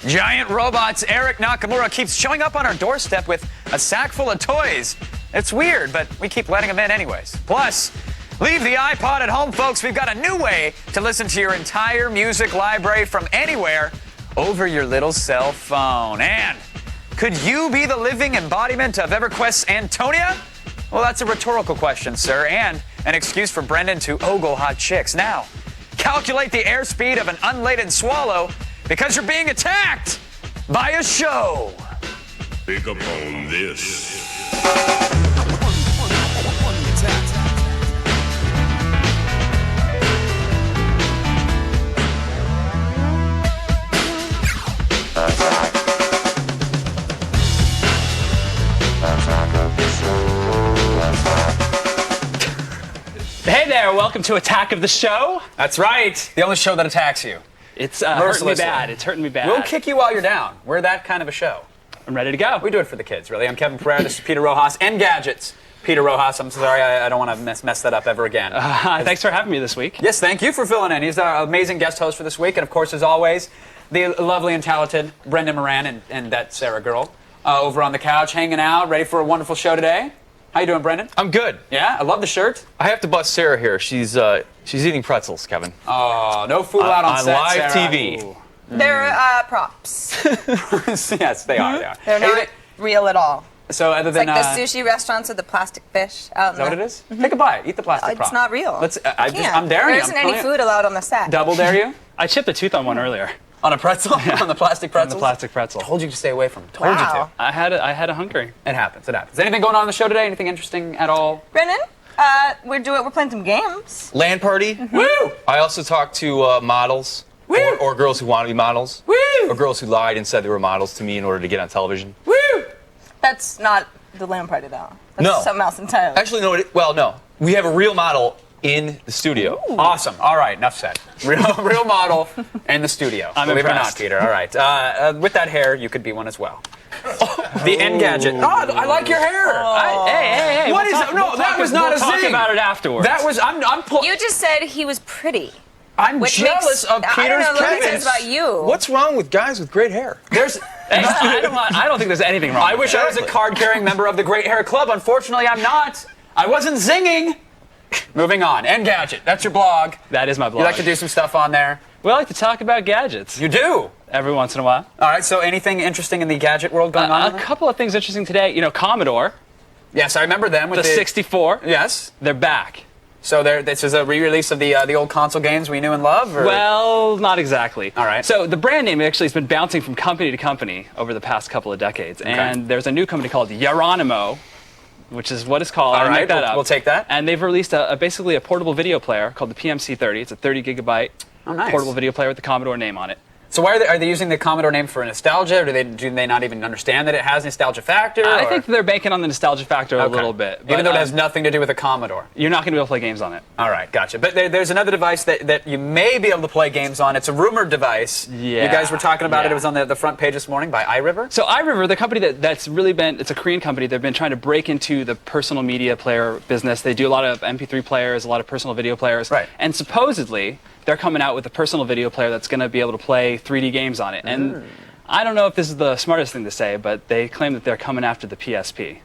Giant robots Eric Nakamura keeps showing up on our doorstep with a sack full of toys. It's weird, but we keep letting him in anyways. Plus, leave the iPod at home, folks. We've got a new way to listen to your entire music library from anywhere over your little cell phone. And could you be the living embodiment of EverQuest's Antonia? Well, that's a rhetorical question, sir, and an excuse for Brendan to ogle hot chicks. Now, calculate the airspeed of an unladen swallow because you're being attacked by a show. Pick up on this. Hey there, welcome to Attack of the Show. That's right. The only show that attacks you. It's hurting me Mercilessly. bad. It's hurting me bad. We'll kick you while you're down. We're that kind of a show. I'm ready to go. We do it for the kids, really. I'm Kevin Pereira. This is Peter Rojas and Gadgets. Peter Rojas, I'm sorry, I don't want to mess that up ever again. Thanks for having me this week. Yes, thank you for filling in. He's our amazing guest host for this week. And of course, as always, the lovely and talented Brendan Moran and that Sarah girl over on the couch, hanging out, ready for a wonderful show today. How you doing, Brendan? I'm good. Yeah, I love the shirt. I have to bust Sarah here. She's eating pretzels, Kevin. Oh, no fool out on set, live Sarah. TV. Ooh. They're props. Yes, they are. They are. They're not real at all. So other It's than like the sushi restaurants with the plastic fish. Out is that what it is? Take a bite. Eat the plastic prop. It's not real. Let's. Can't. I'm daring There you. isn't I'm any telling food allowed on the set. you. Double dare you I chipped a tooth on one earlier. on a pretzel on the plastic On pretzel. the plastic pretzel. Told you to stay away from. It. Told you Wow. to. I had a hungry. It happens. It happens. Anything going on in the show today? Anything interesting at all? Brendan, we're playing some games. Land party. Woo! I also talked to models or girls who want to be models. Woo! Or girls who lied and said they were models to me in order to get on television. Woo! That's not the land party, though. That's No. something else entirely. Actually, no. No. We have a real model in the studio. Awesome. All right. Enough said. Real model in the studio. I'm Believe impressed. it or not, Peter. All right. With that hair, you could be one as well. The Engadget. Oh, I like your hair. Hey! What we'll is talk- it? No, we'll that talk- was not we'll a talk zing. about it afterwards. That was. I'm You just said he was pretty. jealous makes, of I Peter's don't know what it Kevin's. says about you. What's wrong with guys with great hair? There's. I don't think there's anything wrong. I wish I was a card-carrying member of the Great Hair Club. Unfortunately, I'm not. I wasn't zinging. Moving on. Engadget. That's your blog. That is my blog. You like to do some stuff on there. We like to talk about gadgets You do. every once in a while. All right. So, anything interesting in the gadget world going on? A couple of things interesting today. You know, Commodore, Yes, I remember them with the 64, Yes. they're back. So this is a re-release of the old console games we knew and love. Or? Well, not exactly. All right. So the brand name actually has been bouncing from company to company over the past couple of decades. And there's a new company called Geronimo, which is what it's called. All I didn't right, make that we'll- up. we'll take that. And they've released basically a portable video player called the PMC-30. It's a 30 gigabyte Oh, nice. portable video player with the Commodore name on it. So why are they using the Commodore name for nostalgia, or do they not even understand that it has nostalgia factor? I or- think they're banking on the nostalgia factor a Okay. little bit. Even but, though it has nothing to do with a Commodore. you're not going to be able to play games on it. All right, gotcha. But there's another device that you may be able to play games on. It's a rumored device. Yeah, You guys were talking about it. yeah. It was on the front page this morning by iRiver. So iRiver, the company that's really been, it's a Korean company. They've been trying to break into the personal media player business. They do a lot of MP3 players, a lot of personal video players. Right. And supposedly, they're coming out with a personal video player that's going to be able to play 3D games on it. And I don't know if this is the smartest thing to say, but they claim that they're coming after the PSP.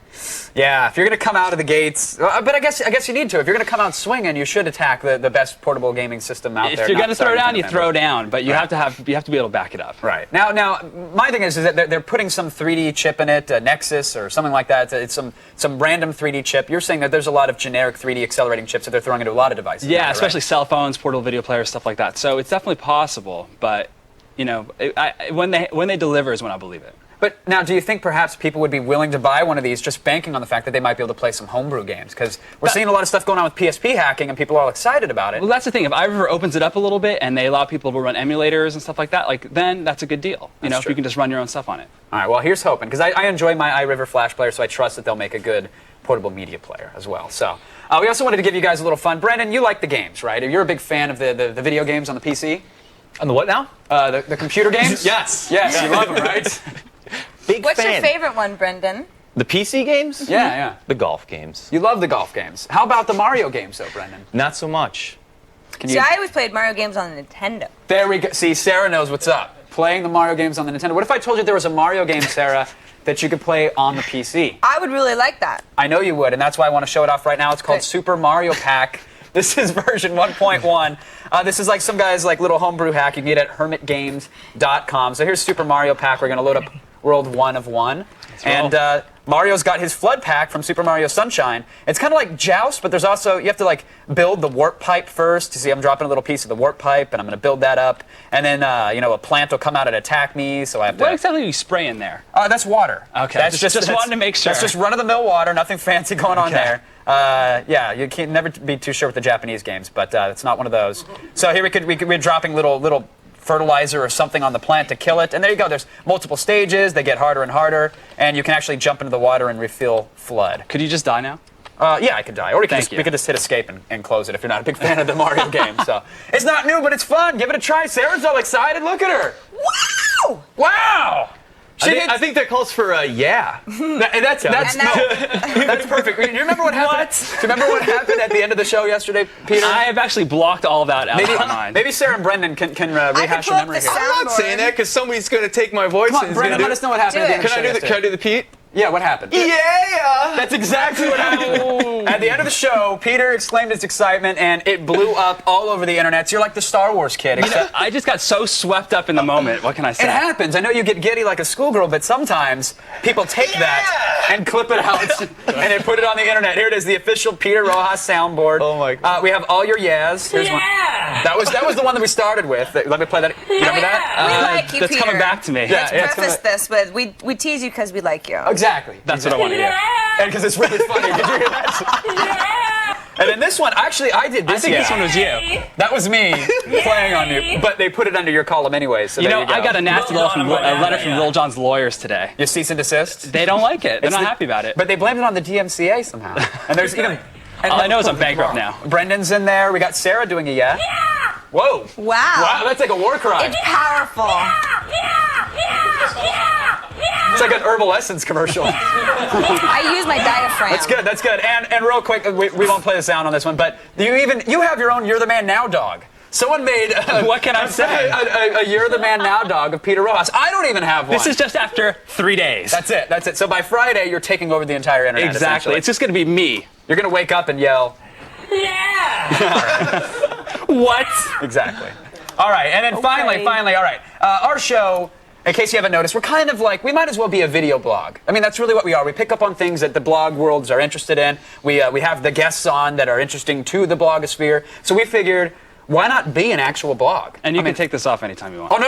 Yeah, if you're going to come out of the gates, but I guess you need to. If you're going to come out swinging, you should attack the best portable gaming system out there. If you're going to throw Sorry, down, you Nintendo throw members. down, but you Right. have to be able to back it up. Right. Now, my thing is that they're putting some 3D chip in it, a Nexus or something like that. It's some random 3D chip. You're saying that there's a lot of generic 3D accelerating chips that they're throwing into a lot of devices. Yeah, now, right? especially cell phones, portable video players, stuff like that. So it's definitely possible, but you know, when they deliver is when I believe it. But now, do you think perhaps people would be willing to buy one of these just banking on the fact that they might be able to play some homebrew games? Because we're seeing a lot of stuff going on with PSP hacking, and people are all excited about it. Well, that's the thing. If iRiver opens it up a little bit and they allow people to run emulators and stuff like that, then that's a good deal. You know, if true. you can just run your own stuff on it. All right, well, here's hoping, because I enjoy my iRiver Flash player, so I trust that they'll make a good portable media player as well. So we also wanted to give you guys a little fun. Brendan, you like the games, right? You're a big fan of the video games on the PC? On the what now? The computer games? Yes. Yes, you love them, right? Big What's fan. your favorite one, Brendan? The PC games? Yeah. The golf games. You love the golf games. How about the Mario games, though, Brendan? Not so much. Can See, you... I always played Mario games on Nintendo. There we go. See, Sarah knows what's up. playing the Mario games on the Nintendo. What if I told you there was a Mario game, Sarah, that you could play on the PC? I would really like that. I know you would, and that's why I want to show it off right now. It's called Good. Super Mario Pack. This is version 1.1. This is like some guy's like little homebrew hack. You can get it at hermitgames.com. So here's Super Mario Pack. We're going to load up World 1 of 1. And Mario's got his flood pack from Super Mario Sunshine. It's kind of like Joust, but there's also, you have to like build the warp pipe first. You see, I'm dropping a little piece of the warp pipe, and I'm going to build that up. And then, a plant will come out and attack me, so I have to... What exactly do you spray in there? That's water. Okay, That's just wanted to make sure. That's just run-of-the-mill water, nothing fancy going on there. You can never be too sure with the Japanese games, but it's not one of those. So here we're dropping little fertilizer or something on the plant to kill it, and there you go. There's multiple stages. They get harder and harder, and you can actually jump into the water and refill flood. Could you just die now? Yeah, I could die. Or we could Thank you. just hit escape and close it if you're not a big fan of the Mario game. So it's not new, but it's fun. Give it a try. Sarah's all excited. Look at her. Wow! Wow! I think that calls for yeah. That's And now- that's perfect. Do you remember what happened? Do you remember what happened at the end of the show yesterday, Peter? I have actually blocked all that out of my mind. Maybe Sarah and Brendan can rehash pull your up memory the here. sound- I'm not saying that because somebody's going to take my voice. Come on, and is Brendan, gonna let us know what happened Do at the end it. of the Can show I do the yesterday. Pete? Yeah, what happened? Yeah. That's exactly what happened. At the end of the show, Peter exclaimed his excitement, and it blew up all over the internet. So you're like the Star Wars kid, except I just got so swept up in the moment. What can I say? it happens. I know you get giddy like a schoolgirl, but sometimes people take that and clip it out and they put it on the internet. Here it is, the official Peter Rojas soundboard. Oh my God. We have all your yes. Here's one. That was the one that we started with. Let me play that. You remember that? We like you, That's Peter. coming back to me. Yeah. Let's it's preface coming this with we tease you because we like you. Exactly. That's what I want to hear. And because it's really funny. Did you hear that? And then this one, actually, I did this. I think this one was you. That was me playing on you, but they put it under your column anyway. So You there know, you go. I got a nasty letter from Lil Jon's lawyers today. Your cease and desist. They don't like it. They're It's not the- happy about it. But they blamed it on the DMCA somehow. And there's even. And All I know is I'm bankrupt now. Brendan's in there. We got Sarah doing a yeah. Whoa. Wow. Wow, that's like a war cry. It's powerful. It's like an Herbal Essence commercial. I use my diaphragm. That's good. That's good. And real quick, we won't play the sound on this one, but you have your own You're the Man Now dog. Someone made What can I say? a You're the Man Now dog of Peter Rojas. I don't even have one. This is just after 3 days. That's it. That's it. So by Friday, you're taking over the entire internet. Exactly. essentially. It's just going to be me. You're gonna wake up and yell. What? Exactly. All right, and then finally, all right. Our show, in case you haven't noticed, we're kind of like, we might as well be a video blog. I mean, that's really what we are. We pick up on things that the blog worlds are interested in. We have the guests on that are interesting to the blogosphere. So we figured, why not be an actual blog? And you I can mean, take this off anytime you want. Oh,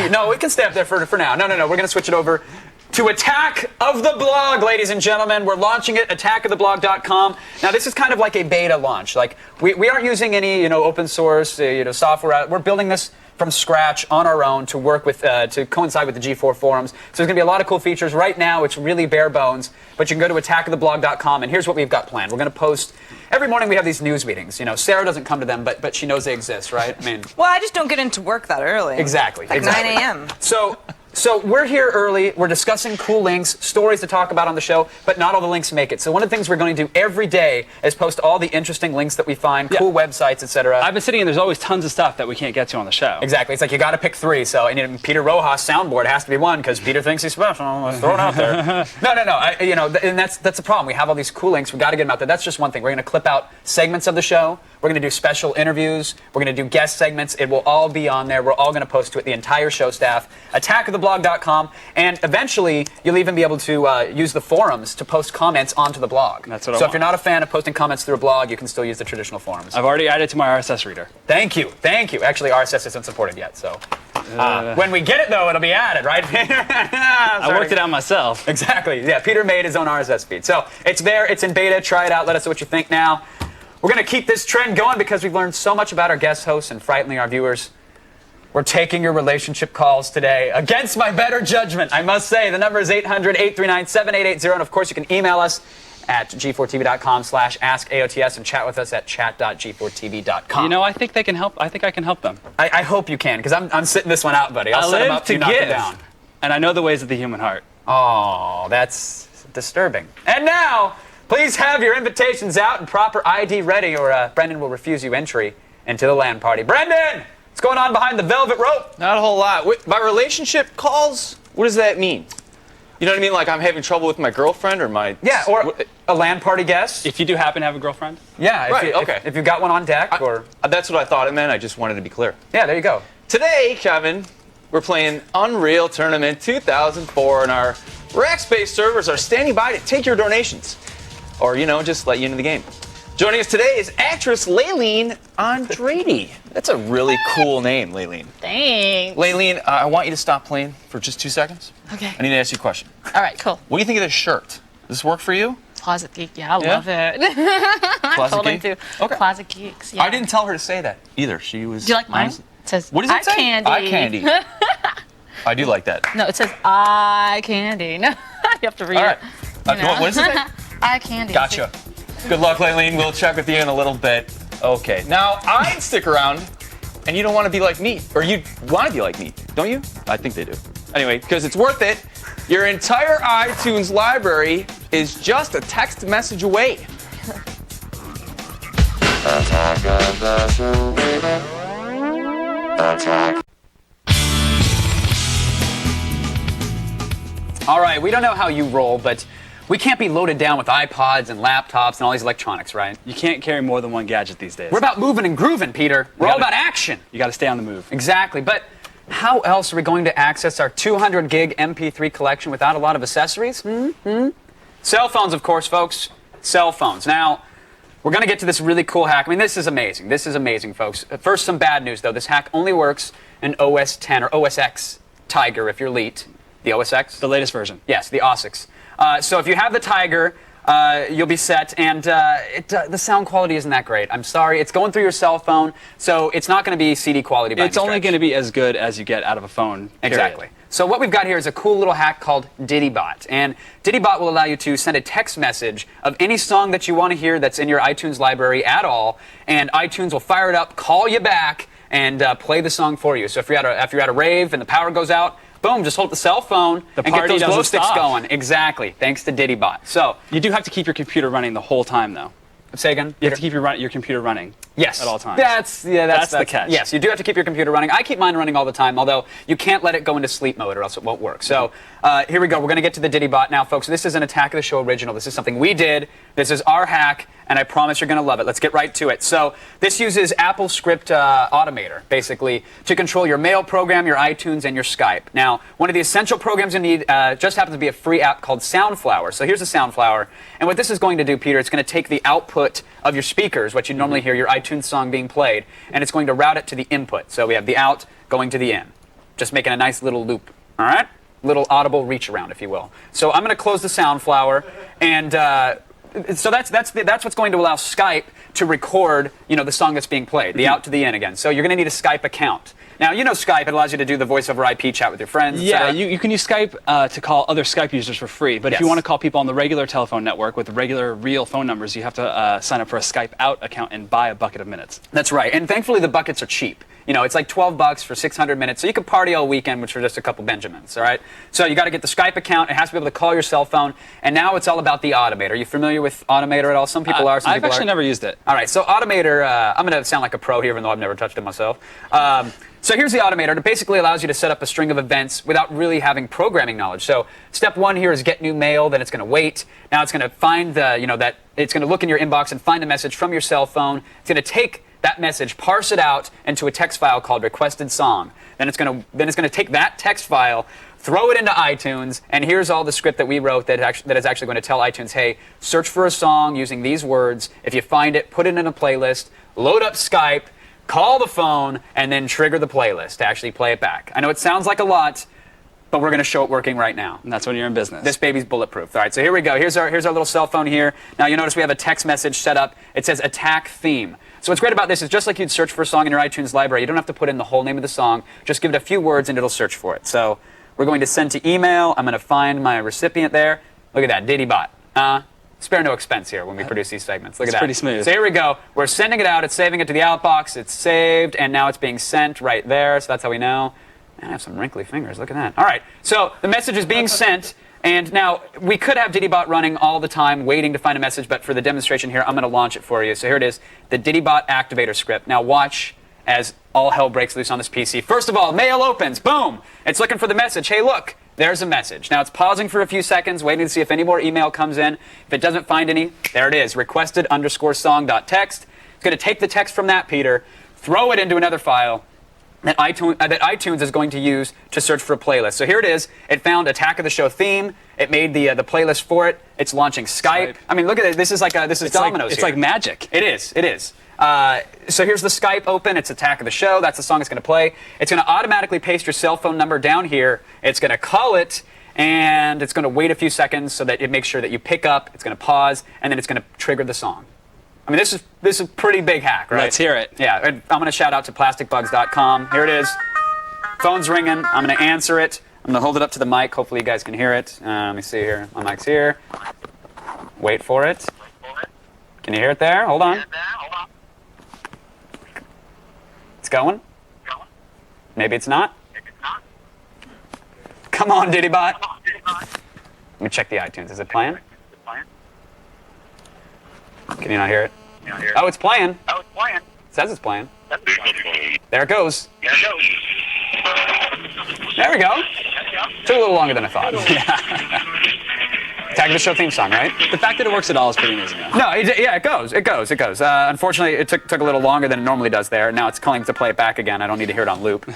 no, it can stay up there for now. No, we're going to switch it over to Attack of the Blog, ladies and gentlemen. We're launching it, attackoftheblog.com. Now, this is kind of like a beta launch. Like, we aren't using any, open source, software. We're building this from scratch on our own to work with, to coincide with the G4 forums. So there's going to be a lot of cool features. Right now, it's really bare bones, but you can go to attackoftheblog.com, and here's what we've got planned. We're going to post, every morning we have these news meetings. Sarah doesn't come to them, but she knows they exist, right? I mean, Well, I just don't get into work that early. exactly. Like exactly. 9 a.m. So we're here early. We're discussing cool links, stories to talk about on the show, but not all the links make it. So one of the things we're going to do every day is post all the interesting links that we find, cool websites, etc. I've been sitting and there's always tons of stuff that we can't get to on the show. Exactly. It's like you got to pick 3. So Peter Rojas soundboard has to be one because Peter thinks he's special. Let's throw it out there. No. And that's the problem. We have all these cool links. We got to get them out there. That's just one thing. We're going to clip out segments of the show. We're going to do special interviews. We're going to do guest segments. It will all be on there. We're all going to post to it, the entire show staff. Attackoftheblog.com. And eventually, you'll even be able to use the forums to post comments onto the blog. That's what I So if want. you're not a fan of posting comments through a blog, you can still use the traditional forums. I've already added it to my RSS reader. Thank you. Actually, RSS isn't supported yet, so when we get it though, it'll be added, right? I worked it out myself. Exactly. Yeah, Peter made his own RSS feed, so it's there. It's in beta. Try it out. Let us know what you think. Now, we're gonna keep this trend going because we've learned so much about our guest hosts and frightening our viewers. We're taking your relationship calls today. Against my better judgment, I must say. The number is 800-839-7880, and of course, you can email us at g4tv.com/askaots and chat with us at chat.g4tv.com. I think they can help. I think I can help them. I hope you can, because I'm sitting this one out, buddy. I'll I set 'em live up to you knock it give, down. and I know the ways of the human heart. Oh, that's disturbing. And now, please have your invitations out and proper ID ready, or Brendan will refuse you entry into the LAN party. Brendan, What's going on behind the velvet rope? Not a whole lot. By relationship calls, what does that mean? You know what I mean? Like I'm having trouble with my girlfriend or my... Yeah, or a LAN party guest. If you do happen to have a girlfriend, Yeah, Right, okay. If you've got one on deck, or... That's what I thought it meant. I just wanted to be clear. Yeah, there you go. Today, Kevin, we're playing Unreal Tournament 2004, and our Rackspace servers are standing by to take your donations. Or, just let you into the game. Joining us today is actress Layleen Andrade. That's a really cool name, Layleen. Thanks. Layleen, I want you to stop playing for just 2 seconds. Okay. I need to ask you a question. All right, cool. What do you think of this shirt? Does this work for you? Closet geek. Yeah, I Yeah? love it. Closet Told him geek? to. Okay. Closet geeks. Yeah. I didn't tell her to say that either. She was. Do you like mine? honestly- It says What does it eye say? candy. Eye candy. I do like that. No, it says eye candy. No, you have to read All right. it. You know? What does it say? Eye candy. Gotcha. Good luck, Layleen. We'll check with you in a little bit. Okay. Now, I'd stick around, and you don't want to be like me. Or you want to be like me, don't you? I think they do. Anyway, because it's worth it, your entire iTunes library is just a text message away. All right, we don't know how you roll, but we can't be loaded down with iPods and laptops and all these electronics, right? you can't carry more than one gadget these days. We're about moving and grooving, Peter. We're all gotta- about action. You got to stay on the move. Exactly, but how else are we going to access our 200 gig MP3 collection without a lot of accessories? Cell phones, of course, folks. Cell phones. Now, we're going to get to this really cool hack. I mean, this is amazing. This is amazing, folks. First, some bad news, though. This hack only works in OS 10 or OS X Tiger if you're elite. The OS X? The latest version. Yes, the OS X. So if you have the Tiger, you'll be set, and the sound quality isn't that great. I'm sorry, it's going through your cell phone, so it's not going to be CD quality by It's only going to be as good as you get out of a phone. period. Exactly. So what we've got here is a cool little hack called DiddyBot. And DiddyBot will allow you to send a text message of any song that you want to hear that's in your iTunes library at all, and iTunes will fire it up, call you back, and play the song for you. So if you're at a rave and the power goes out, boom, just hold the cell phone The and get party those glow doesn't sticks stop. going. Exactly, thanks to DiddyBot. So, You do have to keep your computer running the whole time, though. say again? You have to keep your computer running. Yes. At all times. That's the catch. Yes, you do have to keep your computer running. I keep mine running all the time, although you can't let it go into sleep mode or else it won't work. So here we go. We're going to get to the DiddyBot now, folks. This is an Attack of the Show original. This is something we did. This is our hack, and I promise you're going to love it. Let's get right to it. So this uses Apple Script Automator, basically, to control your mail program, your iTunes, and your Skype. Now, one of the essential programs you need just happens to be a free app called Soundflower. So here's the Soundflower. And what this is going to do, Peter, it's going to take the output of your speakers, what you normally hear your iTunes song being played, and it's going to route it to the input. So we have the out going to the in, just making a nice little loop. All right, little audible reach around, if you will. So I'm going to close the Soundflower, and so that's what's going to allow Skype to record, the song that's being played, the out to the in again. So you're going to need a Skype account. Now, Skype, it allows you to do the voice over IP chat with your friends. et Yeah, cetera. you can use Skype to call other Skype users for free. But if you Yes. want to call people on the regular telephone network with regular, real phone numbers, you have to sign up for a Skype out account and buy a bucket of minutes. That's right. And thankfully, the buckets are cheap. It's like $12 for 600 minutes. So you can party all weekend, which are just a couple Benjamins, all right? So you got to get the Skype account. It has to be able to call your cell phone. And now it's all about the Automator. Are you familiar with Automator at all? Some people are, some I've people actually aren't. never used it. All right, so Automator, I'm going to sound like a pro here, even though I've never touched it myself. So here's the Automator. It basically allows you to set up a string of events without really having programming knowledge. So step one here is get new mail. Then it's going to wait. Now it's going to find that it's going to look in your inbox and find a message from your cell phone. It's going to take that message, parse it out into a text file called requested song. Then it's going to take that text file, throw it into iTunes, and here's all the script that we wrote that is actually going to tell iTunes, hey, search for a song using these words. If you find it, put it in a playlist, load up Skype, call the phone, and then trigger the playlist to actually play it back. I know it sounds like a lot, but we're going to show it working right now. And that's when you're in business. This baby's bulletproof. All right, so here we go. Here's our little cell phone here. Now you notice we have a text message set up. It says attack theme. So what's great about this is just like you'd search for a song in your iTunes library, you don't have to put in the whole name of the song. Just give it a few words and it'll search for it. So we're going to send to email. I'm going to find my recipient there. Look at that, DiddyBot. Spare no expense here when we produce these segments. Look at that. It's pretty smooth. So here we go. We're sending it out. It's saving it to the outbox. It's saved, and now it's being sent right there. So that's how we know. Man, I have some wrinkly fingers. Look at that. All right. So the message is being sent. And now, we could have DiddyBot running all the time, waiting to find a message, but for the demonstration here, I'm going to launch it for you. So here it is, the DiddyBot activator script. Now watch as all hell breaks loose on this PC. First of all, mail opens. Boom. It's looking for the message. Hey, look. There's a message. Now it's pausing for a few seconds, waiting to see if any more email comes in. If it doesn't find any, there it is. Requested_song.txt. It's going to take the text from that, Peter, throw it into another file that iTunes is going to use to search for a playlist. So here it is. It found Attack of the Show theme. It made the playlist for it. It's launching Skype. I mean, look at it. This is like dominoes. It's here. like magic. It is. It is. So here's the Skype open. It's Attack of the Show. That's the song it's going to play. It's going to automatically paste your cell phone number down here. It's going to call it, and it's going to wait a few seconds so that it makes sure that you pick up. It's going to pause, and then it's going to trigger the song. I mean, this is a pretty big hack, right? Let's hear it. Yeah, I'm going to shout out to plasticbugs.com. Here it is. Phone's ringing. I'm going to answer it. I'm going to hold it up to the mic. Hopefully you guys can hear it. Let me see here. My mic's here. Wait for it. Can you hear it there? Hold on. It's going. Maybe it's not. Come on, Didybot. Let me check the iTunes. Is it playing? Can you not hear it? Oh, it's playing. It says it's playing. There it goes. There we go. Took a little longer than I thought. Attack of the Show theme song, right? The fact that it works at all is pretty amazing. No, it goes. Unfortunately, it took a little longer than it normally does there. Now it's calling to play it back again. I don't need to hear it on loop.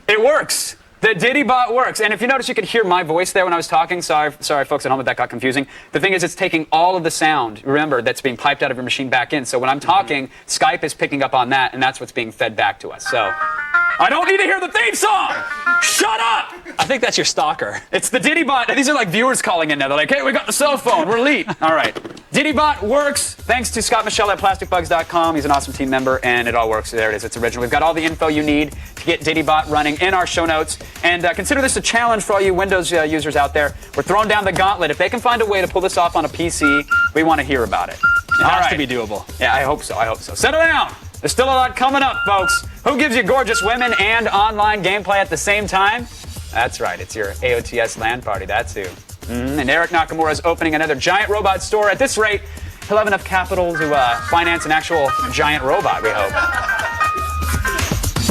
It works. The Didybot works. And if you notice, you could hear my voice there when I was talking. Sorry, folks at home, if that got confusing. The thing is, it's taking all of the sound, remember, that's being piped out of your machine back in. So when I'm talking, Skype is picking up on that, and that's what's being fed back to us. So I don't need to hear the theme song! Shut up! I think that's your stalker. It's the Didybot. These are like viewers calling in now. They're like, hey, we got the cell phone. We're elite. All right. Didybot works. Thanks to Scott Michelle at plasticbugs.com. He's an awesome team member, and it all works. There it is. It's original. We've got all the info you need to get Didybot running in our show notes. And consider this a challenge for all you Windows users out there. We're throwing down the gauntlet. If they can find a way to pull this off on a PC, we want to hear about it. It has to be doable. Yeah, I hope so. Settle down. There's still a lot coming up, folks. Who gives you gorgeous women and online gameplay at the same time? That's right. It's your AOTS LAN party. That's who. And Eric Nakamura is opening another giant robot store. At this rate, he'll have enough capital to finance an actual giant robot, we hope.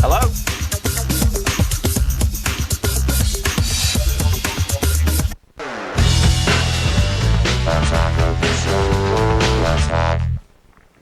Hello?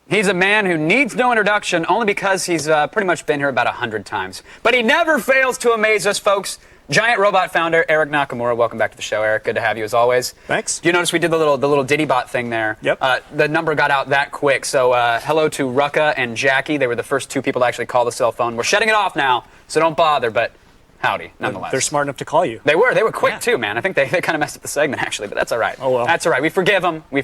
He's a man who needs no introduction only because he's pretty much been here about 100 times. But he never fails to amaze us, folks. Giant Robot founder Eric Nakamura. Welcome back to the show, Eric. Good to have you as always. Thanks. You notice we did the little Didybot thing there. Yep. The number got out that quick. So hello to Rucka and Jackie. They were the first two people to actually call the cell phone. We're shutting it off now, so don't bother. But howdy, nonetheless. They're smart enough to call you. They were quick too, man. I think they kind of messed up the segment actually, but that's all right. Oh, well. That's all right. We forgive them. We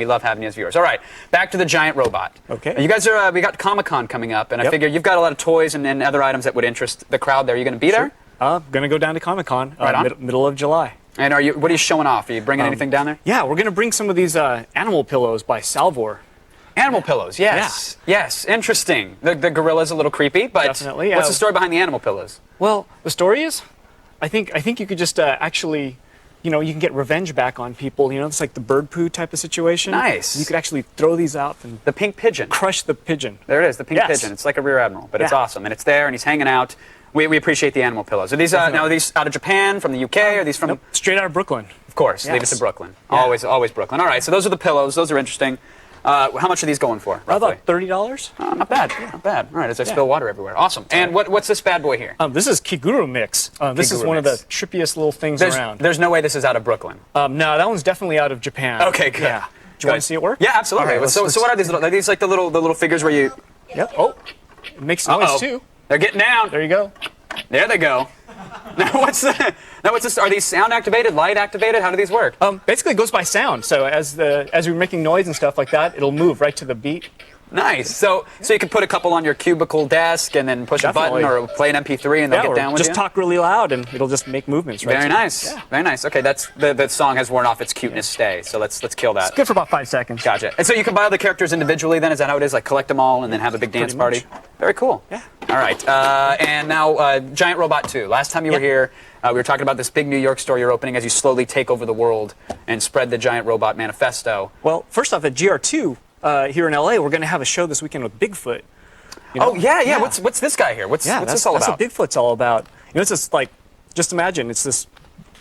love having you as viewers. All right, back to the giant robot. Okay. You guys are. We got Comic-Con coming up, and I figure you've got a lot of toys and other items that would interest the crowd there. Are you going to be there? Gonna go down to Comic-Con Right on. middle of July. And what are you showing off? Are you bringing anything down there? Yeah, we're gonna bring some of these animal pillows by Salvor. Animal pillows, yes. Yeah. Yes, interesting. The gorilla's a little creepy, but Definitely, yeah. what's the story behind the animal pillows? Well, the story is, I think you could just actually, you can get revenge back on people. It's like the bird poo type of situation. Nice. You could actually throw these out and The pink pigeon. crush the pigeon. There it is, the pink Yes. pigeon. It's like a rear admiral, but it's Yeah. awesome, and it's there, and he's hanging out. We appreciate the animal pillows. Are these now? Are these out of Japan, from the UK? Are these from? Nope, straight out of Brooklyn. Of course, leave Yes. us to Brooklyn. Yeah. Always Brooklyn. All right, so those are the pillows. Those are interesting. How much are these going for? Roughly? About $30. Oh, not bad. Not bad. All right, as I spill water everywhere. Awesome. And what's this bad boy here? This is Kiguru Mix. This is Kiguru one Mix. of the trippiest little things There's, around. there's no way this is out of Brooklyn. No, that one's definitely out of Japan. Okay, good. Yeah. Do you want Good. to see it work? Yeah, absolutely. All right, so what are these? Are these like the little figures where you? Yep. Oh, it makes noise Uh-oh. too. They're getting down. There you go. There they go. Now what's this? Are these sound activated, light activated? How do these work? Basically, it goes by sound. So as we're making noise and stuff like that, it'll move right to the beat. Nice. So you can put a couple on your cubicle desk and then push Definitely. a button or play an MP3 and they'll Yeah, get or down with just you. talk really loud and it'll just make movements. Right Very to- nice. Yeah. Very nice. Okay, that's the song has worn off its cuteness stay. So let's kill that. Good for about 5 seconds. Gotcha. And so you can buy all the characters individually then? Is that how it is? Like collect them all and then have a big dance Pretty party? much. Very cool. Yeah. All right. And now Giant Robot 2. Last time you were here, we were talking about this big New York store you're opening as you slowly take over the world and spread the Giant Robot manifesto. Well, first off, at GR2 here in LA, we're going to have a show this weekend with Bigfoot. Oh yeah. What's this guy here? What's that's this all about? what Bigfoot's all about. It's just like, just imagine it's this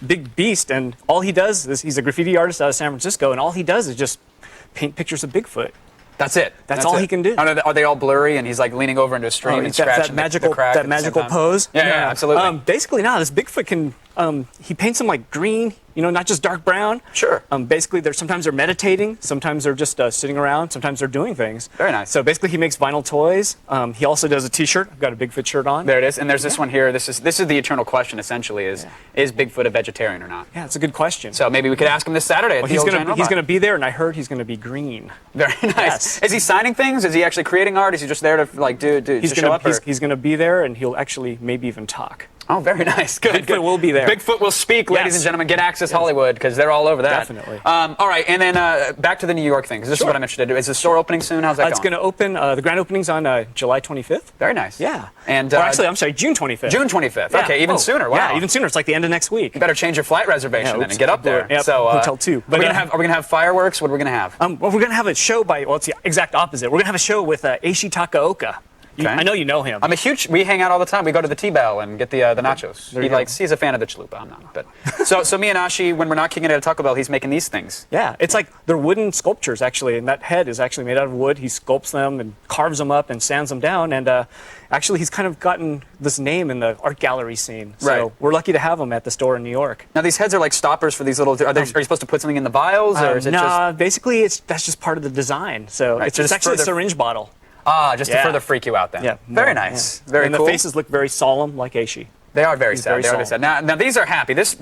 big beast, and all he does is he's a graffiti artist out of San Francisco, and all he does is just paint pictures of Bigfoot. That's it. That's all he can do. Are they all blurry and he's like leaning over into a stream and scratching the crack that at the magical same time? pose? Yeah, absolutely. Basically, now this Bigfoot can, he paints them like green, not just dark brown. Sure. Basically, sometimes they're meditating, sometimes they're just sitting around, sometimes they're doing things. Very nice. So basically, he makes vinyl toys. He also does a T-shirt. I've got a Bigfoot shirt on. There it is. And there's this one here. This is the eternal question, essentially, is Bigfoot a vegetarian or not? Yeah, it's a good question. So maybe we could ask him this Saturday at Well, the he's old gonna Giant he's Robot. gonna be there, and I heard he's gonna be green. Very nice. Yes. Is he signing things? Is he actually creating art? Is he just there to like do He's to show up? Or? he's gonna be there, and he'll actually maybe even talk. Oh, very nice. Good. Bigfoot good. will be there. Bigfoot will speak, ladies Yes. and gentlemen. Get Access Hollywood because they're all over that. Definitely. All right, and then back to the New York thing because this is what I'm interested in. Is the store opening soon? How's that It's going? gonna open. The grand opening's on July 25th. Very nice. Yeah. And or actually, I'm sorry, June 25th. June 25th. Yeah. Okay, even Oh, sooner. Wow. Yeah, even sooner. It's like the end of next week. You better change your flight reservation then oops, and get up there. Yep, So Hotel 2. Are we gonna have fireworks? What are we gonna have? Well, we're gonna have a show it's the exact opposite. We're gonna have a show with Eishi Takaoka. Okay. I know you know him. We hang out all the time. We go to the T-Bell and get the nachos. There you go. He's a fan of the chalupa. I'm not. But so me and Ashi, when we're not kicking it at Taco Bell, he's making these things. Yeah, it's like they're wooden sculptures actually, and that head is actually made out of wood. He sculpts them and carves them up and sands them down, and actually he's kind of gotten this name in the art gallery scene. So Right. we're lucky to have him at the store in New York. Now these heads are like stoppers for these little. Are you supposed to put something in the vials, or is it just? Basically that's just part of the design. So Right, it's just actually a further- syringe bottle. Just to Yeah. further freak you out then. Yeah, Very more, nice. yeah. Very and cool. the faces look very solemn, like Eishi. They are very He's sad. very They are very sad. Now these are happy. This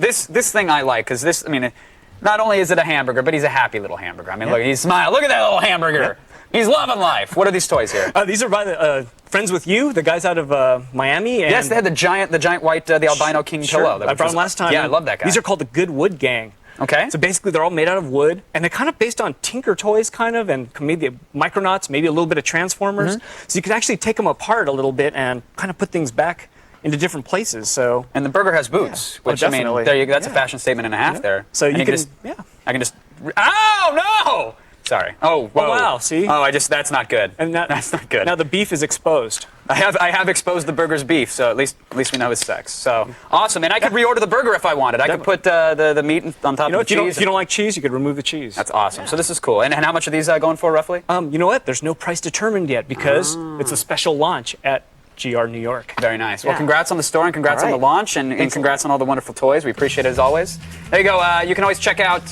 thing I like because this. I mean, not only is it a hamburger, but he's a happy little hamburger. I mean, look, he's smiling. Look at that little hamburger. He's loving life. What are these toys here? These are by the Friends with You, the guys out of Miami. And Yes, they had the giant white, the albino king pillow. I brought them last time. Yeah, I love that guy. These are called the Good Wood Gang. Okay. So basically, they're all made out of wood, and they're kind of based on Tinker Toys, kind of, and maybe Micronauts, maybe a little bit of Transformers. So you could actually take them apart a little bit and kind of put things back into different places. So And the burger has boots, Yeah. which I mean, Definitely. there you go. That's a Yeah. fashion statement and a half there. So And you can, just, yeah. I can just. Oh no! Sorry. Oh, whoa. wow, see? Oh, that's not good. And that's not good. Now the beef is exposed. I have exposed the burger's beef, so at least we know his sex. So awesome, and I could reorder the burger if I wanted. I could put the meat on top of the cheese. If you don't like cheese, you could remove the cheese. That's awesome. So this is cool. And how much are these going for roughly? You know what? There's no price determined yet because it's a special launch at GR New York. Very nice. Well, Yeah. congrats on the store and congrats All on the right. launch and congrats on all the wonderful toys. We appreciate it as always. There you go. You can always check out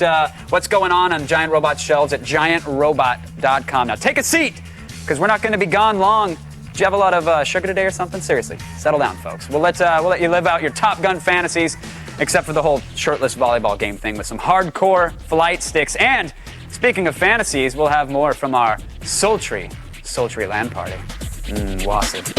what's going on Giant Robot shelves at giantrobot.com. Now take a seat because we're not going to be gone long. Do you have a lot of sugar today or something? Seriously, settle down, folks. We'll let you live out your Top Gun fantasies, except for the whole shirtless volleyball game thing with some hardcore flight sticks. And speaking of fantasies, we'll have more from our sultry LAN party. Wassid.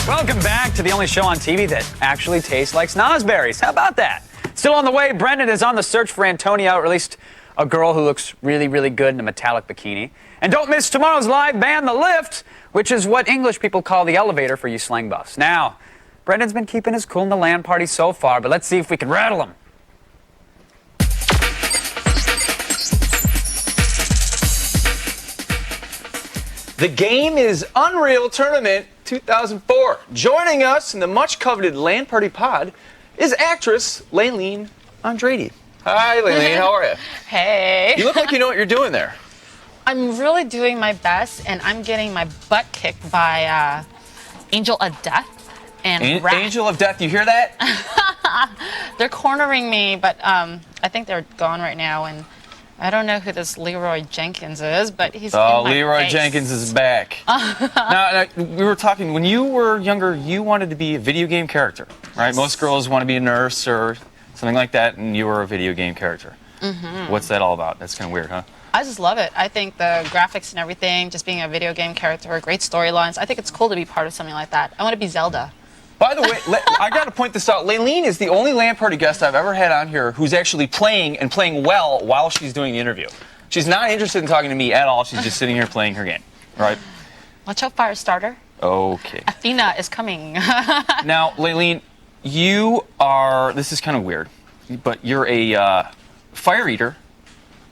Welcome back to the only show on TV that actually tastes like snozberries. How about that? Still on the way, Brendan is on the search for Antonia, or at least a girl who looks really, really good in a metallic bikini. And don't miss tomorrow's live band, The Lift, which is what English people call the elevator for you slang buffs. Now, Brendan's been keeping his cool in the LAN party so far, but let's see if we can rattle him. The game is Unreal Tournament 2004. Joining us in the much coveted LAN Party pod is actress Laylene Andrade. Hi, Laylene. How are you? Hey. You look like you know what you're doing there. I'm really doing my best, and I'm getting my butt kicked by Angel of Death and Rat. Angel of Death, you hear that? They're cornering me, but I think they're gone right now, and I don't know who this Leroy Jenkins is, but he's in my Leroy face. Jenkins is back. now, we were talking, when you were younger, you wanted to be a video game character, right? Most girls want to be a nurse or something like that, and you were a video game character. Mm-hmm. What's that all about? That's kind of weird, huh? I just love it. I think the graphics and everything, just being a video game character, great storylines. I think it's cool to be part of something like that. I want to be Zelda. By the way, I got to point this out. Laylene is the only LAN Party guest I've ever had on here who's actually playing and playing well while she's doing the interview. She's not interested in talking to me at all. She's just sitting here playing her game. Right? Watch out, Firestarter. Okay. Athena is coming. Now, Layleen, you are. This is kind of weird, but you're a fire eater,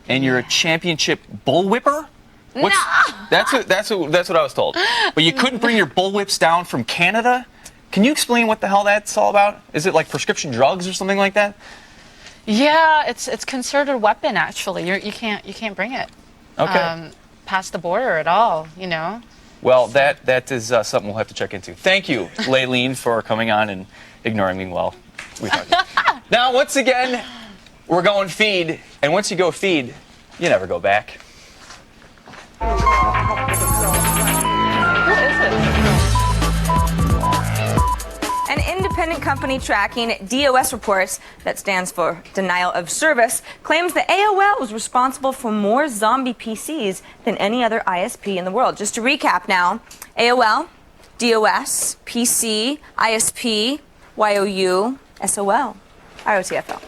and you're a championship bullwhipper. That's what I was told. But you couldn't bring your bullwhips down from Canada. Can you explain what the hell that's all about? Is it like prescription drugs or something like that? Yeah, it's considered a weapon actually. You can't bring it. Okay. Past the border at all. You know. Well, that is something we'll have to check into. Thank you, Layleen, for coming on and ignoring me while we talk. Now, once again, we're going feed, and once you go feed, you never go back. An independent company tracking DOS reports, that stands for Denial of Service, claims that AOL was responsible for more zombie PCs than any other ISP in the world. Just to recap now, AOL, DOS, PC, ISP, YOU, SOL, IOTFL.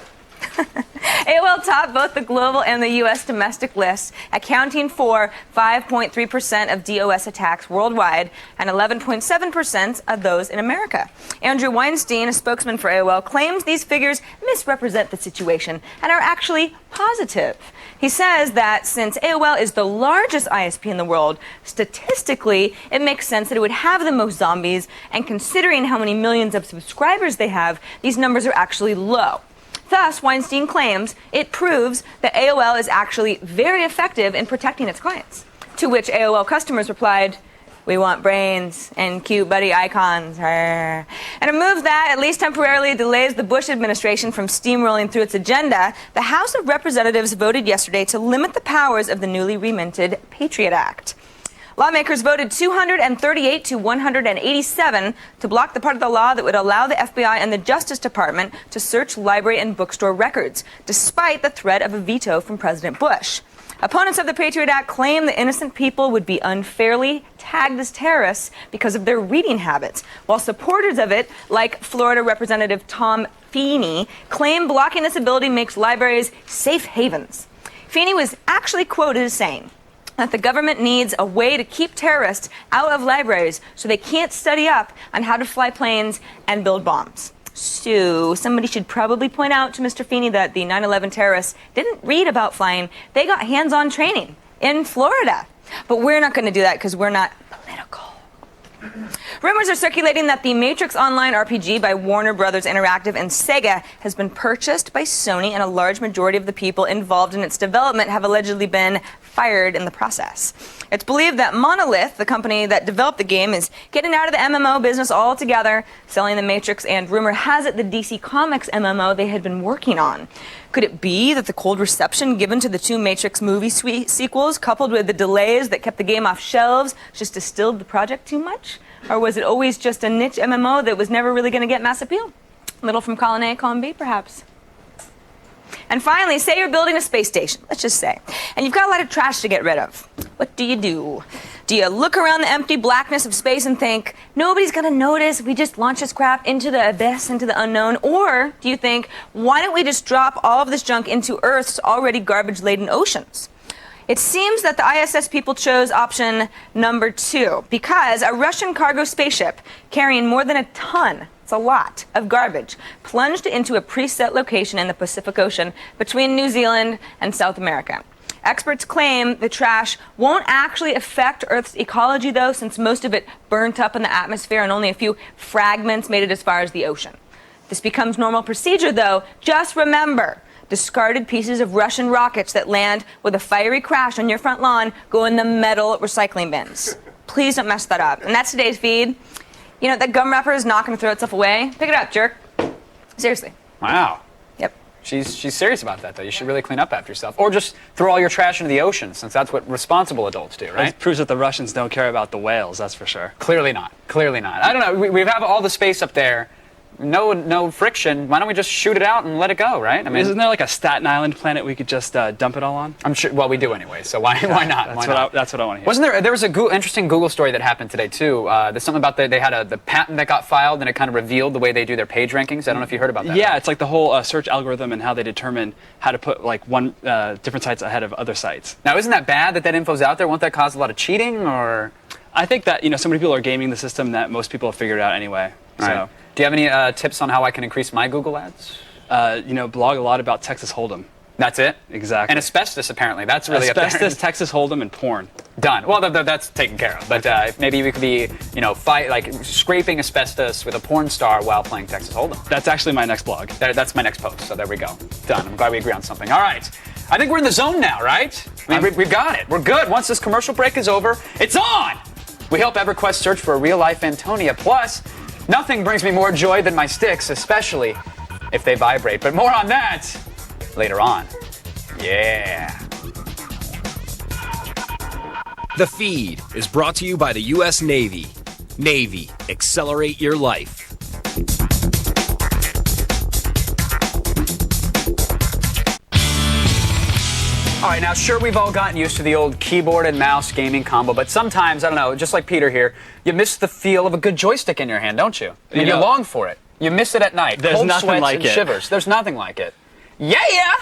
AOL topped both the global and the U.S. domestic lists, accounting for 5.3% of DOS attacks worldwide and 11.7% of those in America. Andrew Weinstein, a spokesman for AOL, claims these figures misrepresent the situation and are actually positive. He says that since AOL is the largest ISP in the world, statistically, it makes sense that it would have the most zombies, and considering how many millions of subscribers they have, these numbers are actually low. Thus, Weinstein claims it proves that AOL is actually very effective in protecting its clients. To which AOL customers replied, "We want brains and cute buddy icons." And a move that, at least temporarily, delays the Bush administration from steamrolling through its agenda, the House of Representatives voted yesterday to limit the powers of the newly reminted Patriot Act. Lawmakers voted 238 to 187 to block the part of the law that would allow the FBI and the Justice Department to search library and bookstore records, despite the threat of a veto from President Bush. Opponents of the Patriot Act claim that innocent people would be unfairly tagged as terrorists because of their reading habits, while supporters of it, like Florida Representative Tom Feeney, claim blocking this ability makes libraries safe havens. Feeney was actually quoted as saying that the government needs a way to keep terrorists out of libraries so they can't study up on how to fly planes and build bombs. So somebody should probably point out to Mr. Feeney that the 9/11 terrorists didn't read about flying. They got hands-on training in Florida. But we're not going to do that because we're not political. Rumors are circulating that the Matrix Online RPG by Warner Brothers Interactive and Sega has been purchased by Sony, and a large majority of the people involved in its development have allegedly been fired in the process. It's believed that Monolith, the company that developed the game, is getting out of the MMO business altogether, selling the Matrix, and rumor has it the DC Comics MMO they had been working on. Could it be that the cold reception given to the two Matrix movie sequels, coupled with the delays that kept the game off shelves, just distilled the project too much? Or was it always just a niche MMO that was never really going to get mass appeal? A little from column A, column B, perhaps. And finally, say you're building a space station, let's just say, and you've got a lot of trash to get rid of. What do? Do you look around the empty blackness of space and think, nobody's going to notice if we just launch this crap into the abyss, into the unknown? Or do you think, why don't we just drop all of this junk into Earth's already garbage-laden oceans? It seems that the ISS people chose option number 2 because a Russian cargo spaceship carrying more than a ton, it's a lot, of garbage plunged into a preset location in the Pacific Ocean between New Zealand and South America. Experts claim the trash won't actually affect Earth's ecology, though, since most of it burnt up in the atmosphere and only a few fragments made it as far as the ocean. This becomes normal procedure, though. Just remember, discarded pieces of Russian rockets that land with a fiery crash on your front lawn go in the metal recycling bins. Please don't mess that up. And that's today's feed. You know, that gum wrapper is not going to throw itself away. Pick it up, jerk. Seriously. Wow. Yep. She's serious about that, though. You should really clean up after yourself. Or just throw all your trash into the ocean, since that's what responsible adults do, right? It proves that the Russians don't care about the whales, that's for sure. Clearly not. Clearly not. I don't know. We have all the space up there. no friction. Why don't we just shoot it out and let it go, right? I mean, Isn't there like a Staten Island planet we could just dump it all on? I'm sure. Well, we do anyway, so why not? That's what I want to hear. Wasn't there was a interesting Google story that happened today too? There's something about they had the patent that got filed, and it kind of revealed the way they do their page rankings. I don't know if you heard about that. Yeah, it's like the whole search algorithm and how they determine how to put like different sites ahead of other sites. Now, isn't that bad that info's out there? Won't that cause a lot of cheating, or? I think that so many people are gaming the system that most people have figured out anyway. So. Right. Do you have any tips on how I can increase my Google ads? Blog a lot about Texas Hold'em. That's it? Exactly. And asbestos, apparently. That's really asbestos, up there. Texas Hold'em, and porn. Done. Well, that's taken care of. But maybe we could be, scraping asbestos with a porn star while playing Texas Hold'em. That's actually my next blog. That's my next post. So there we go. Done. I'm glad we agree on something. All right. I think we're in the zone now, right? We've got it. We're good. Once this commercial break is over, it's on! We help EverQuest search for a real-life Antonia. Plus, nothing brings me more joy than my sticks, especially if they vibrate. But more on that later on. Yeah. The Feed is brought to you by the U.S. Navy. Navy, accelerate your life. All right, now, sure, we've all gotten used to the old keyboard and mouse gaming combo, but sometimes, I don't know, just like Peter here, you miss the feel of a good joystick in your hand, don't you? I mean, you long for it. You miss it at night. There's Cold nothing sweats like and it. Shivers. There's nothing like it. Yeah!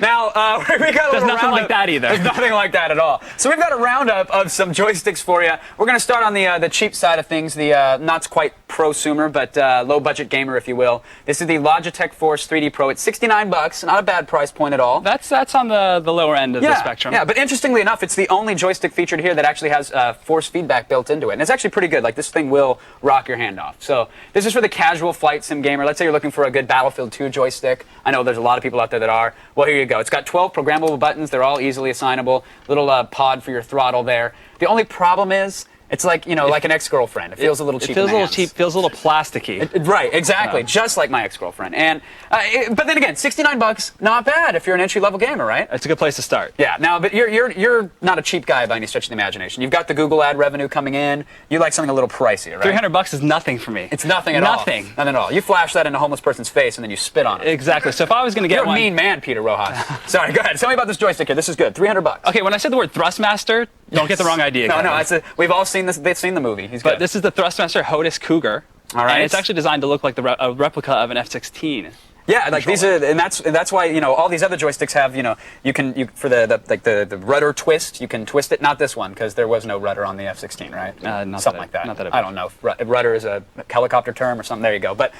Now, we got a There's little nothing like that either. There's nothing like that at all. So we've got a roundup of some joysticks for you. We're going to start on the cheap side of things, the not quite prosumer, but low-budget gamer, if you will. This is the Logitech Force 3D Pro. It's $69, not a bad price point at all. That's on the lower end of the spectrum. Yeah, but interestingly enough, it's the only joystick featured here that actually has force feedback built into it. And it's actually pretty good. Like, this thing will rock your hand off. So this is for the casual flight sim gamer. Let's say you're looking for a good Battlefield 2 joystick. I know there's a lot of people out there that are. Well, here you go. It's got 12 programmable buttons. They're all easily assignable. Little pod for your throttle there. The only problem is, it's like, like an ex-girlfriend. It feels a little cheap. It feels in the a little hands. cheap, feels a little plasticky. Right, exactly. Just like my ex-girlfriend. And but then again, $69, not bad if you're an entry-level gamer, right? It's a good place to start. Yeah. Now, but you're not a cheap guy by any stretch of the imagination. You've got the Google ad revenue coming in. You like something a little pricier, right? $300 is nothing for me. It's nothing at all. Nothing. Nothing at all. You flash that in a homeless person's face and then you spit on it. Exactly. So if I was going to get You're one, a mean man, Peter Rojas. Sorry, go ahead. Tell me about this joystick here. This is good. $300. Okay, when I said the word Thrustmaster, don't get the wrong idea. No, Kevin. we've all seen this. They've seen the movie. He's But good. this is the Thrustmaster HOTAS Cougar. All right. And it's actually designed to look like a replica of an F-16. Yeah, like these are, and that's why all these other joysticks have you for the rudder twist, you can twist it. Not this one because there was no rudder on the F-16, right? Something like that. Not that I don't know. Rudder is a helicopter term or something. There you go. But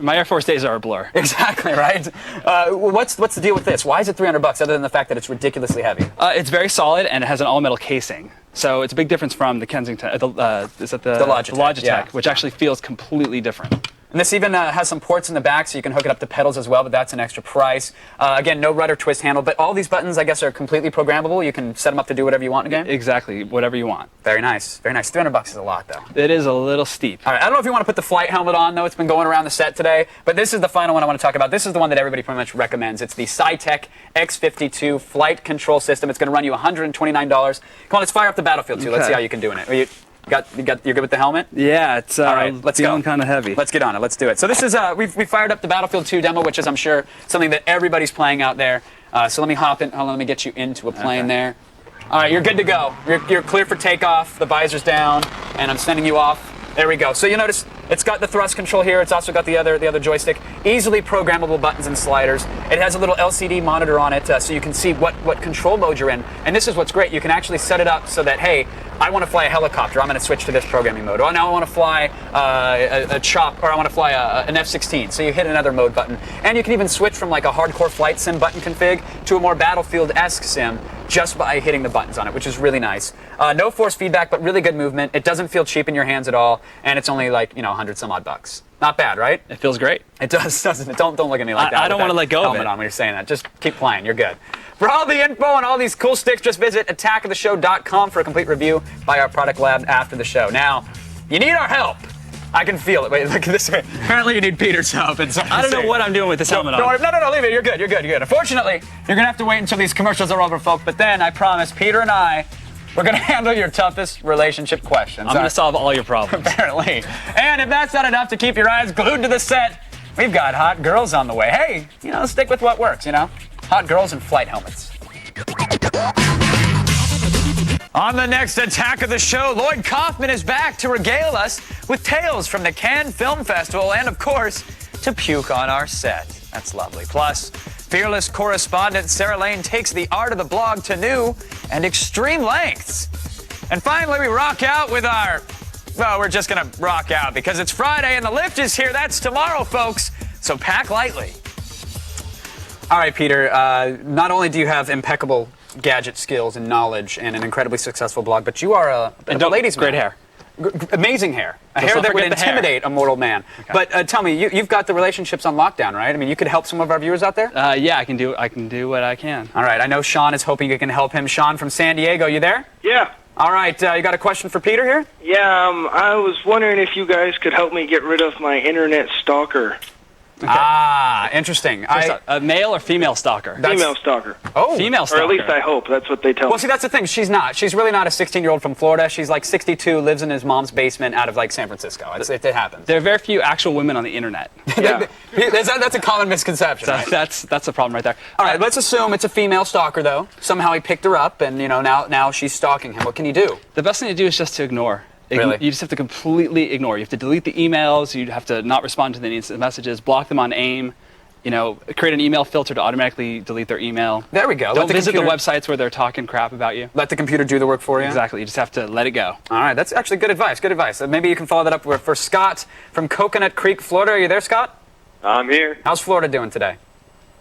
my Air Force days are a blur. Exactly right. What's the deal with this? Why is it $300 other than the fact that it's ridiculously heavy? It's very solid and it has an all-metal casing. So it's a big difference from the Kensington. Is that the Logitech, yeah. which actually feels completely different. And this even has some ports in the back, so you can hook it up to pedals as well, but that's an extra price. Again, no rudder twist handle, but all these buttons, I guess, are completely programmable. You can set them up to do whatever you want in a game. Exactly, whatever you want. Very nice. Very nice. $300 is a lot, though. It is a little steep. All right, I don't know if you want to put the flight helmet on, though. It's been going around the set today, but this is the final one I want to talk about. This is the one that everybody pretty much recommends. It's the Cytec X52 flight control system. It's going to run you $129. Come on, let's fire up the Battlefield 2. Let's see how you can do in it. You're good with the helmet? Yeah, it's all right. Let's go. kind of heavy. Let's get on it. Let's do it. So this is we fired up the Battlefield 2 demo, which is I'm sure something that everybody's playing out there. So let me hop in. Hold on, let me get you into a plane there. All right, you're good to go. You're clear for takeoff. The visor's down, and I'm sending you off. There we go. So you notice it's got the thrust control here. It's also got the other joystick. Easily programmable buttons and sliders. It has a little LCD monitor on it, so you can see what control mode you're in. And this is what's great. You can actually set it up so that, hey, I want to fly a helicopter. I'm going to switch to this programming mode. Or now I want to fly a chop, or I want to fly an F-16. So you hit another mode button. And you can even switch from like a hardcore flight sim button config to a more Battlefield-esque sim just by hitting the buttons on it, which is really nice. No force feedback, but really good movement. It doesn't feel cheap in your hands at all, and it's only like 100 some odd bucks. Not bad, right? It feels great. It does, doesn't it? Don't look at me like that. I don't want to let go of it. On when you're saying that. Just keep playing. You're good. For all the info on all these cool sticks, just visit attackoftheshow.com for a complete review by our product lab after the show. Now, you need our help. I can feel it. Wait, look at this. Apparently, you need Peter's help. I don't know what I'm doing with this helmet on. No, leave it. You're good. You're good. Unfortunately, you're going to have to wait until these commercials are over, folks. But then, I promise, Peter and I We're going to handle your toughest relationship questions. I'm going to solve all your problems. Apparently. And if that's not enough to keep your eyes glued to the set, we've got hot girls on the way. Hey, stick with what works, Hot girls in flight helmets. On the next attack of the show, Lloyd Kaufman is back to regale us with tales from the Cannes Film Festival and, of course, to puke on our set. That's lovely. Plus, fearless correspondent Sarah Lane takes the art of the blog to new and extreme lengths. And finally, we rock out with we're just going to rock out because it's Friday and the lift is here. That's tomorrow, folks. So pack lightly. All right, Peter, not only do you have impeccable gadget skills and knowledge and an incredibly successful blog, but you are a ladies' Great man. hair. Amazing hair. A Let's hair not that would forget the hair. intimidate a mortal man. Okay. But tell me, you've got the relationships on lockdown, right? I mean, you could help some of our viewers out there? Yeah, I can do what I can. All right, I know Sean is hoping you can help him. Sean from San Diego, you there? Yeah. All right, you got a question for Peter here? Yeah, I was wondering if you guys could help me get rid of my internet stalker. Okay. Ah, interesting. A male or female stalker? Female stalker. Oh. Female stalker. Or at least I hope. That's what they tell Well, me. see, that's the thing. She's not. She's really not a 16-year-old from Florida. She's like 62, lives in his mom's basement out of like San Francisco. It happens. There are very few actual women on the internet. Yeah. That's a common misconception. Right? That's a problem right there. All right, let's assume it's a female stalker, though. Somehow he picked her up, and now she's stalking him. What can you do? The best thing to do is just to ignore. Really? You just have to completely ignore. You have to delete the emails. You have to not respond to the instant messages. Block them on AIM. Create an email filter to automatically delete their email. There we go. Don't visit the websites where they're talking crap about you. Let the computer do the work for you. Exactly. You just have to let it go. All right, that's actually good advice. Good advice. Maybe you can follow that up for Scott from Coconut Creek, Florida. Are you there, Scott? I'm here. How's Florida doing today?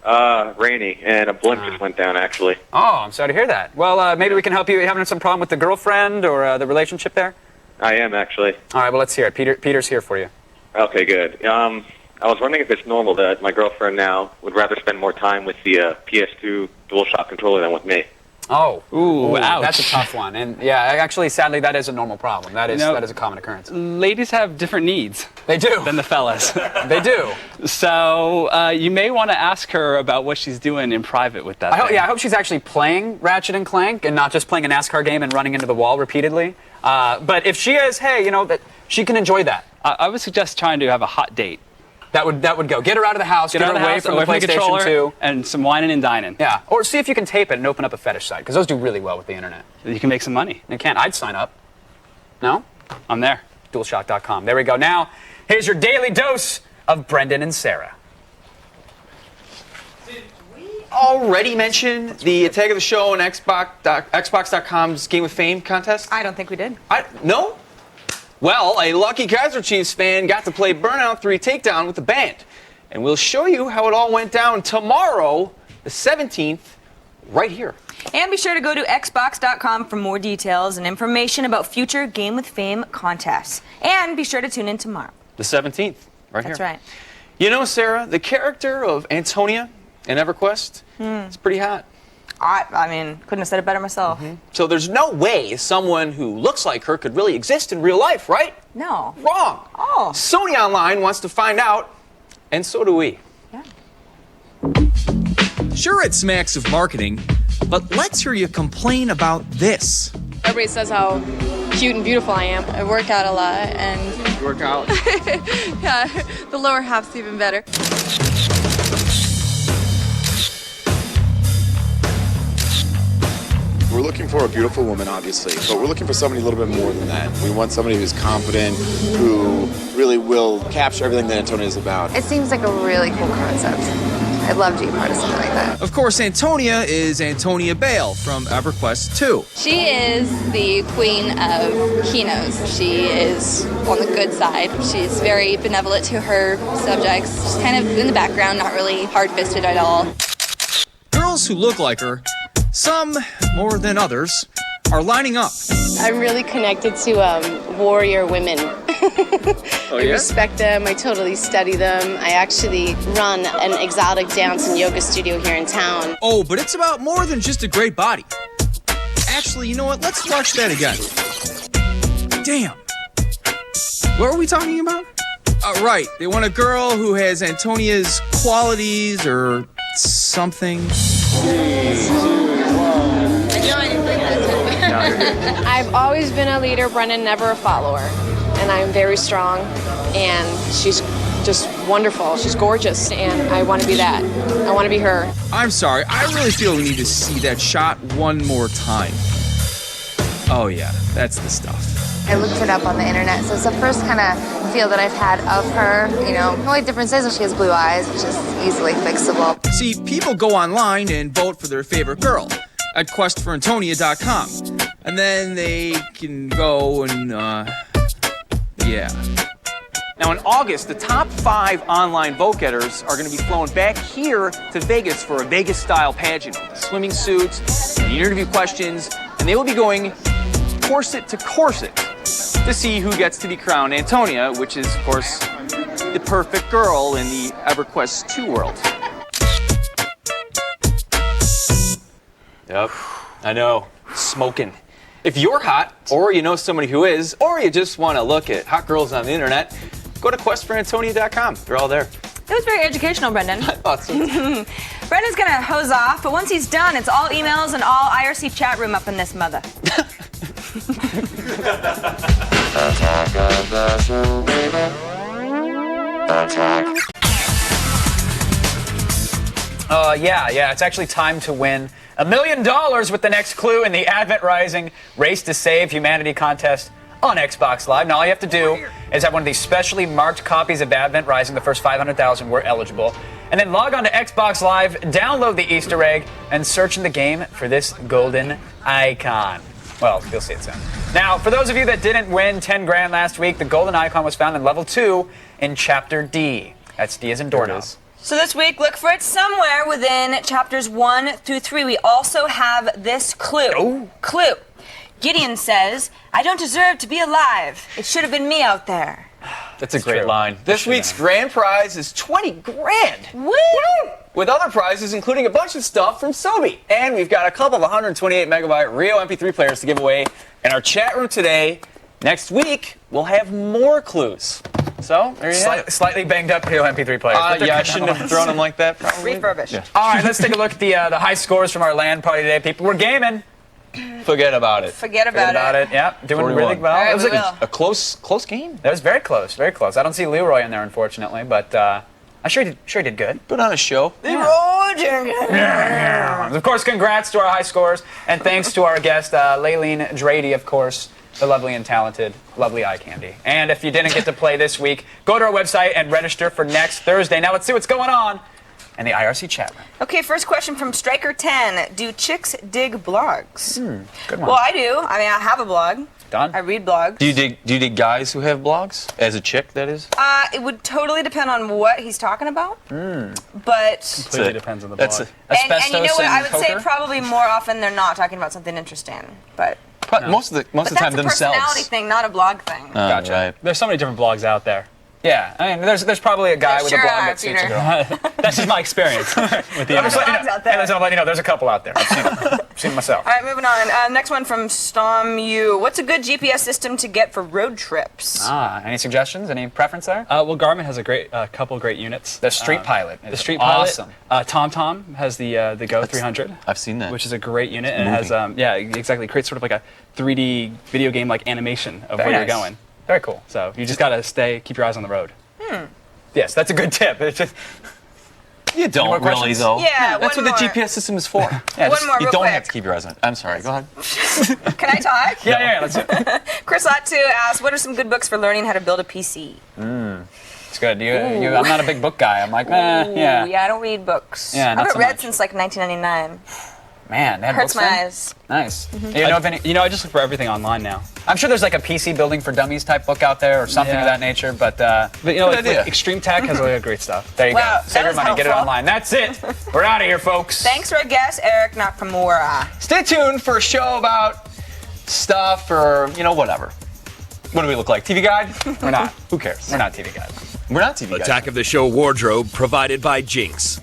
Rainy, and a blimp just went down, actually. Oh, I'm sorry to hear that. Well, maybe we can help you. Are you having some problem with the girlfriend or the relationship there? I am, actually. All right, well, let's hear it. Peter's here for you. Okay, good. I was wondering if it's normal that my girlfriend now would rather spend more time with the PS2 DualShock controller than with me. Oh, Ooh, ouch. That's a tough one. And yeah, actually, sadly, that is a normal problem. That is a common occurrence. Ladies have different needs. They do. Than the fellas. They do. So you may want to ask her about what she's doing in private with that. I hope she's actually playing Ratchet and Clank and not just playing a NASCAR game and running into the wall repeatedly. But if she is, hey, that she can enjoy that. I would suggest trying to have a hot date. That would go. Get her out of the house. Get her away from the PlayStation 2. And some whining and dining. Yeah. Or see if you can tape it and open up a fetish site, because those do really well with the internet. You can make some money. You can. I'd sign up. No? I'm there. DualShock.com. There we go. Now, here's your daily dose of Brendan and Sarah. Already mentioned the tag of the show on Xbox.com's Game of Fame contest? I don't think we did. No? Well, a lucky Kaiser Chiefs fan got to play Burnout 3 Takedown with the band. And we'll show you how it all went down tomorrow, the 17th, right here. And be sure to go to Xbox.com for more details and information about future Game with Fame contests. And be sure to tune in tomorrow. The 17th, right That's here. right. You know, Sarah, the character of Antonia in EverQuest, it's pretty hot. I mean, couldn't have said it better myself. So there's no way someone who looks like her could really exist in real life, right? No. Wrong. Oh. Sony Online wants to find out, and so do we. Sure, it smacks of marketing, but let's hear you complain about this. Everybody says how cute and beautiful I am. I work out a lot, and You work out? yeah, the lower half's even better. We're looking for a beautiful woman, obviously, but we're looking for somebody a little bit more than that. We want somebody who's confident, who really will capture everything that Antonia is about. It seems like a really cool concept. I'd love to be part of something like that. Of course, Antonia is Antonia Bale from EverQuest 2. She is the queen of Kinos. She is on the good side. She's very benevolent to her subjects. She's kind of in the background, not really hard-fisted at all. Girls who look like her, some more than others, are lining up. I'm really connected to warrior women. Oh, I respect them. I totally study them. I actually run an exotic dance and yoga studio here in town. Oh, but it's about more than just a great body. Actually, you know what? Let's watch that again. Damn. What were we talking about? Right. They want a girl who has Antonia's qualities or something. No, you're good. I've always been a leader, Brendan, never a follower. And I'm very strong, and she's just wonderful. She's gorgeous, and I want to be that. I want to be her. I'm sorry. I really feel we need to see that shot one more time. Oh, yeah. That's the stuff. I looked it up on the internet, so it's the first kind of feel that I've had of her. You know, the only difference is she has blue eyes, which is easily fixable. See, people go online and vote for their favorite girl at questforantonia.com. And then they can go and, yeah. Now, in August, the top 5 online vote getters are going to be flown back here to Vegas for a Vegas-style pageant with the swimming suits and the interview questions, and they will be going corset to corset to see who gets to be crowned Antonia, which is, of course, the perfect girl in the EverQuest 2 world. Yep, I know, smoking. If you're hot, or you know somebody who is, or you just want to look at hot girls on the internet, go to questforantonia.com. They're all there. It was very educational, Brendan. Awesome. Brendan's gonna hose off, but once he's done, it's all emails and all IRC chat room up in this mother. Yeah, it's actually time to win $1 million with the next clue in the Advent Rising Race to Save Humanity contest on Xbox Live. Now all you have to do is have one of these specially marked copies of Advent Rising. The first 500,000 were eligible. And then log on to Xbox Live, download the Easter egg, and search in the game for this golden icon. Well, you'll see it soon. Now, for those of you that didn't win 10 grand last week, the golden icon was found in level 2 in Chapter D. That's D as in doorknob. So this week, look for it somewhere within chapters 1 through 3. We also have this clue. Oh. Clue. Gideon says, "I don't deserve to be alive. It should have been me out there." That's a great line. This week's grand prize is 20 grand. Woo! With other prizes, including a bunch of stuff from Sobe. And we've got a couple of 128 megabyte Rio MP3 players to give away in our chat room today. Next week, we'll have more clues. So, there you have it. Slightly banged up Rio MP3 players. Yeah, I shouldn't have thrown them like that. Probably. Refurbished. Yeah. All right, let's take a look at the high scores from our LAN party today. People were gaming. Forget about it. Forget about it. Yeah, doing 41. really well. All right, It was we like will. A close game. That was very close, very close. I don't see Leroy in there, unfortunately, but I sure he did good. Put on a show. Of course, congrats to our high scores, and thanks to our guest, Layleen Drady, of course, the lovely and talented, lovely eye candy. And if you didn't get to play this week, go to our website and register for next Thursday. Now let's see what's going on in the IRC chat room. Okay, first question from Striker10. Do chicks dig blogs? Good one. Well, I do. I mean, I have a blog. Done. I read blogs. Do you dig guys who have blogs? As a chick, that is? It would totally depend on what he's talking about. But Completely depends on the That's blog. and you know what? I would say poker? probably more often they're not talking about something interesting. But Most of the that's time a themselves. personality thing, not a blog thing. Gotcha. Right. There's so many different blogs out there. Yeah, I mean, there's probably a guy with a Sure blog are, that suits a Peter. girl. That's just my experience with the I'm just internet. letting you blogs know, out there. and listen, I'll let you know, there's a couple out there. I've seen them. I've seen them myself. All right, moving on. Next one from StomU. What's a good GPS system to get for road trips? Any suggestions? Any preference there? Well, Garmin has a couple great units. The Street Pilot. The Street Pilot. Awesome. TomTom has the Go 300. I've seen that. Which is a great unit, and it has exactly, it creates sort of like a 3D video game like animation of Very where nice. you're going. Very cool. So you just gotta keep your eyes on the road. Yes, that's a good tip. It's just, You don't more really, questions? though. Yeah, That's one what the more. GPS system is for. One more You real don't quick. have to keep your eyes on it. I'm sorry, go ahead. Can I talk? yeah, let's do it. Chris Latu asks, what are some good books for learning how to build a PC? It's good. I'm not a big book guy. I'm like, yeah. Yeah, I don't read books. Yeah, I not haven't so read much. since like 1999. Man, they have Hurts books my then? eyes. Nice. You know of any? I just look for everything online now. I'm sure there's like a PC building for dummies type book out there or something of Yeah. that nature, but But you know, Good idea. like Extreme Tech has a lot of great stuff. there you Wow, go. Save that your was money, get it helpful. online. That's it. We're out of here, folks. Thanks to our guest, Eric Nakamura. Stay tuned for a show about stuff or, whatever. What do we look like? TV Guide? We're not. Who cares? We're not TV guys. We're not TV Guide. Attack of the Show wardrobe provided by Jinx.